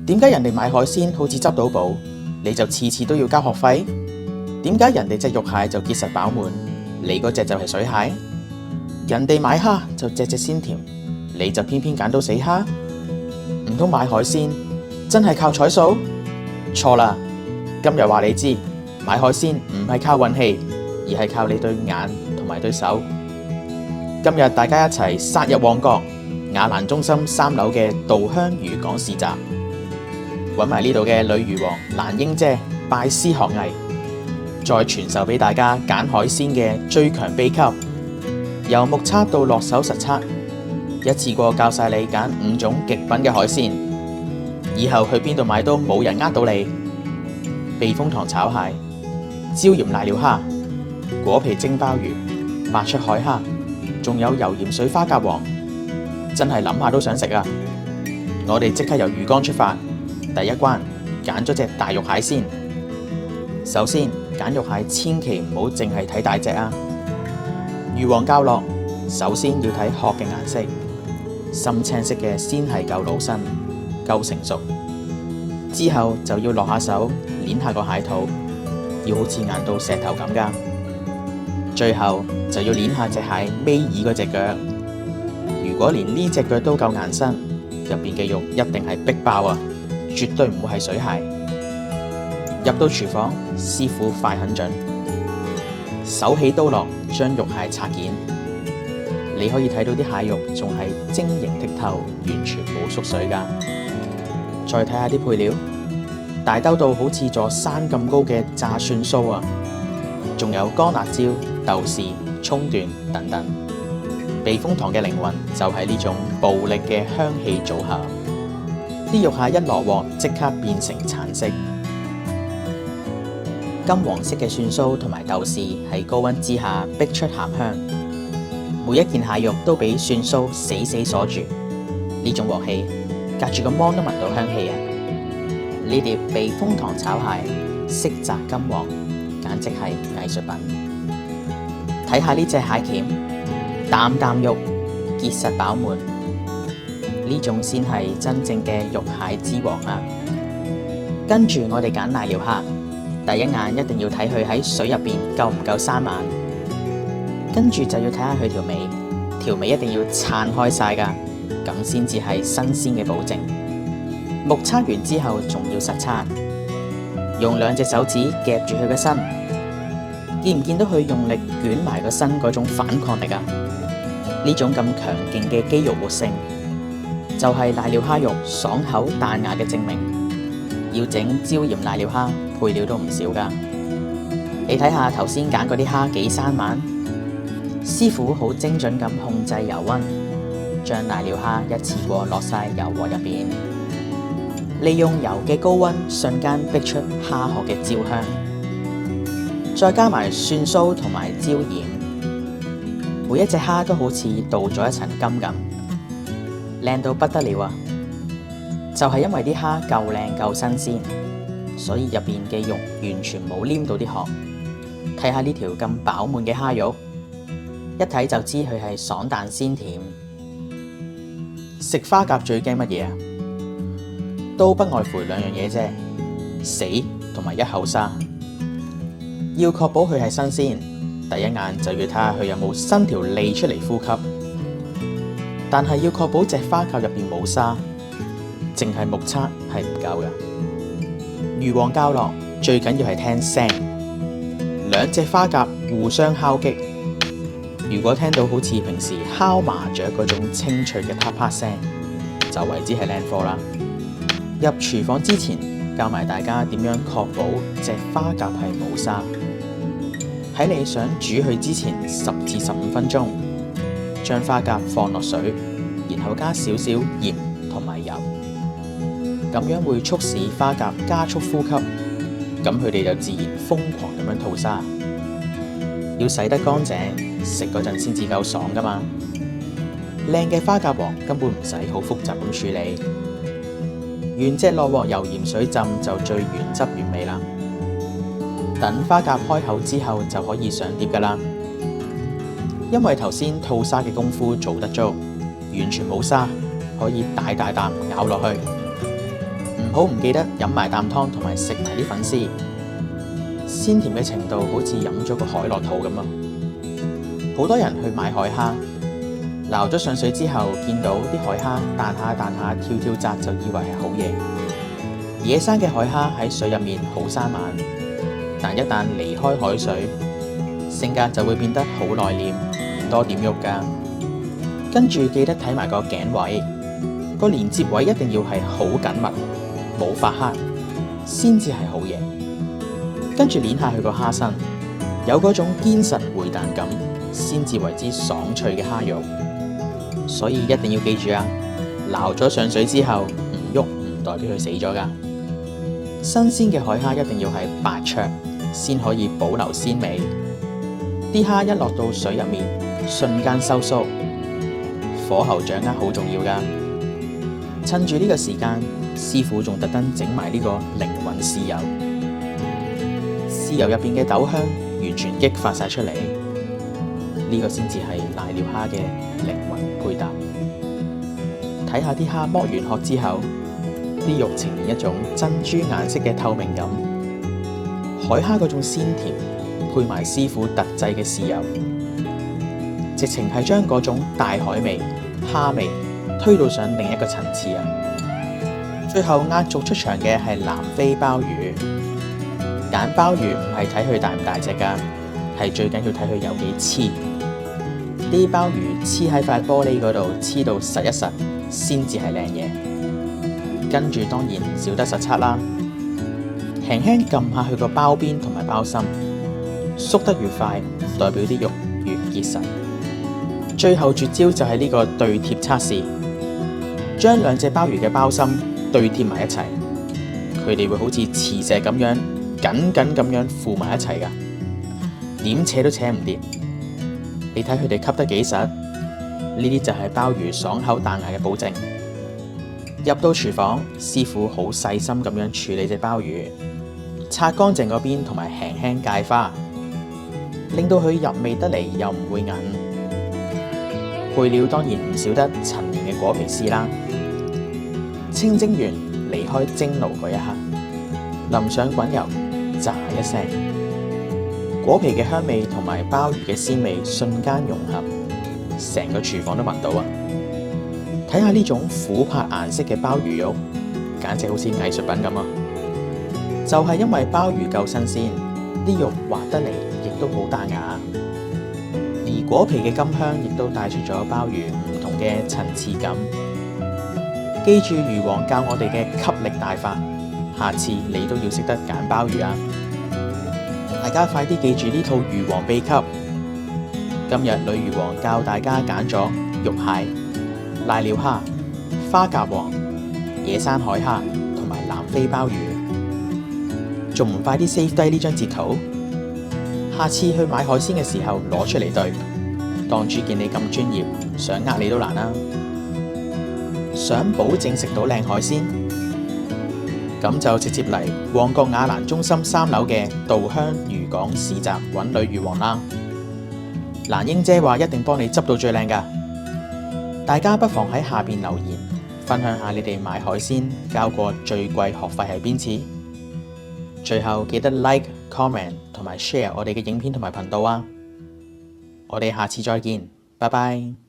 點解人哋買海鮮好似執到寶，你就次次都要交學費？點解人哋隻肉蟹就結實飽滿，你嗰隻就係水蟹？人哋買蝦就隻隻鮮甜，你就偏偏揀到死蝦？唔通買海鮮真係靠彩數？錯啦！今日話你知，買海鮮唔係靠運氣，而係靠你對眼同埋對手。今日大家一齊殺入旺角雅蘭中心3樓嘅稻香漁港市集，揾埋呢度嘅女漁王蘭英姐拜師學藝，再傳授俾大家揀海鮮嘅最強秘笈，由目測到落手實測，一次過教晒你揀5種極品嘅海鮮，以後去邊度買都冇人呃到你。避風塘炒蟹、椒鹽瀨尿蝦、果皮蒸鮑魚、白出海蝦，仲有油鹽水花甲王，真係諗下都想食啊！我哋即刻由魚缸出發，第一關揀咗隻大肉蟹先。首先揀肉蟹千祈唔好淨係睇大隻啊！漁王教落，首先要睇殼嘅顏色，深青色嘅先係夠老身、夠成熟，之後就要落下手捏下個蟹肚，要好似硬到石頭咁噶。最後就要捏下隻蟹尾耳嗰隻腳，如果連呢隻腳都夠硬身，入邊嘅肉一定係逼爆啊，絕對唔會係水蟹。入到廚房，師傅快狠準，手起刀落將肉蟹拆件。你可以睇到啲蟹肉仲係晶瑩剔透，完全冇縮水噶。再睇下啲配料，大兜到好似座山咁高嘅炸蒜酥啊，仲有乾辣椒、豆豉、蔥段等等。避風塘嘅靈魂就係呢種暴力嘅香氣組合，啲肉蟹一落鑊即刻變成橙色。金黃色嘅蒜酥同埋豆豉喺高溫之下逼出鹹香，每一件蟹肉都俾蒜酥死死鎖住。呢種鑊氣，隔住個芒都聞到香氣啊！呢碟避風塘炒蟹色澤金黃，簡直係藝術品。睇下呢隻蟹鉗，啖啖肉結實飽滿，呢種先係真正嘅肉蟹之王啊！跟住我哋揀瀨尿蝦，第一眼一定要睇佢喺水入邊夠唔夠生猛，跟住就要睇下佢條尾一定要撐開晒噶，咁先至係新鮮嘅保證。目測完之後仲要實測，用2隻手指夾住佢嘅身，見唔見到佢用力捲埋個身嗰種反抗力啊？呢種咁強勁嘅肌肉活性，就係瀨尿蝦肉爽口彈牙嘅證明。要整椒鹽瀨尿蝦，配料都唔少噶。你睇下頭先揀嗰啲蝦幾生猛，師傅好精準咁控制油溫，將瀨尿蝦一次過落晒油鑊入邊，利用油嘅高溫瞬間逼出蝦殼嘅焦香，再加埋蒜酥同埋椒鹽，每一隻蝦都好似鍍咗一層金咁，靚到不得了啊！就係因為啲蝦夠靚夠新鮮，所以入邊嘅肉完全冇黏到啲殼。睇下呢條咁飽滿嘅蝦肉，一睇就知佢係爽彈鮮甜。食花甲最驚乜嘢啊？都不外乎2樣嘢啫，死同埋一口沙。要確保佢係新鮮，第一眼就要睇下佢有冇伸條脷出嚟呼吸。但係要確保隻花甲入邊冇沙，淨係目測係唔夠嘅。漁王教落，最緊要係聽聲，2隻花甲互相敲擊。如果聽到好似平時敲麻雀嗰種清脆嘅啪啪聲，就為之係靚貨啦。入廚房之前，教埋大家點樣確保隻花甲係冇沙。喺你想煮佢之前10至15分鐘，將花甲放落水，然後加少少鹽同埋油，咁樣會促使花甲加速呼吸，咁佢哋就自然瘋狂咁樣吐沙。要洗得乾淨，食嗰陣先至夠爽噶嘛。靚嘅花甲王根本唔使好複雜咁處理，原隻落鑊油鹽水浸就最原汁原味啦。等花甲開口之後就可以上碟噶啦。因為頭先吐沙嘅功夫做得足，完全冇沙，可以大啖咬落去。好唔記得飲埋啖湯同埋食埋啲粉絲，鮮甜嘅程度好似飲咗個海落肚咁啊！好多人去買海蝦，撈咗上水之後，見到啲海蝦彈下彈下跳跳紮，就以為係好嘢。野生嘅海蝦喺水入面好生猛，但一旦離開海水，性格就會變得好內斂，唔多點喐㗎。跟住記得睇埋個頸位，個連接位一定要係好緊密，冇發黑，先至係好嘢。跟住捏下佢個蝦身，有嗰種堅實回彈感，先至為之爽脆嘅蝦肉。所以一定要記住啊！撈咗上水之後唔喐唔代表佢死咗㗎。新鮮嘅海蝦一定要係白灼，先可以保留鮮味。啲蝦一落到水入面，瞬間收縮，火候掌握好重要㗎。趁住呢個時間，師傅仲特登整埋呢個靈魂豉油，豉油入邊嘅豆香完全激發晒出嚟，呢個先至係瀨尿蝦嘅靈魂配搭。睇下啲蝦剝完殼之後，啲肉呈現一種珍珠顏色嘅透明感，海蝦嗰種鮮甜，配埋師傅特製嘅豉油，直情係將嗰種大海味、蝦味推到上另一個層次啊！最後壓軸出場嘅係南非鮑魚。揀鮑魚唔係睇佢大唔大隻㗎，係最緊要睇佢有幾黐。啲鮑魚黐喺塊玻璃嗰度，黐到實一實，先至係靚嘢。跟住當然唔少得實測啦，輕輕撳下佢個包邊同埋包心，縮得越快，代表啲肉越結實。最後絕招就係呢個對貼測試，將兩隻鮑魚嘅包心對貼埋一齊，佢哋會好似磁石咁樣緊緊咁樣附埋一齊㗎，點扯都扯唔掂。你睇佢哋吸得幾實，呢啲就係鮑魚爽口彈牙嘅保證。入到廚房，師傅好細心咁樣處理隻鮑魚，擦乾淨嗰邊同埋輕輕芥花，令到佢入味得嚟又唔會韌。配料當然唔少得陳年嘅果皮絲啦。清蒸完離開蒸爐嗰一刻，淋上滾油，炸一聲，果皮嘅香味同埋鮑魚嘅鮮味瞬間融合，成個廚房都聞到啊！睇下呢種琥珀顏色嘅鮑魚肉，簡直好似藝術品咁啊！就係因為鮑魚夠新鮮，啲肉滑得嚟，亦都好彈牙，而果皮嘅甘香亦都帶出咗鮑魚唔同嘅層次感。記住魚王教我哋嘅吸力大法，下次你都要識得揀鮑魚啊！大家快啲記住呢套魚王秘笈。今日女魚王教大家揀咗肉蟹、瀨尿蝦、花甲王、野生海蝦同埋南非鮑魚，仲唔快啲 save 低呢張截圖？下次去買海鮮嘅時候攞出嚟對，檔主見你咁專業，想呃你都難啦。想保證食到靚海鮮，咁就直接嚟旺角雅蘭中心3樓嘅稻香漁港市集揾女魚王啦。蘭英姐話一定幫你執到最靚㗎，大家不妨喺下邊留言，分享下你哋買海鮮交過最貴學費係邊次。最後記得 like、comment 同埋 share 我哋嘅影片同埋頻道啊！我哋下次再見，拜拜。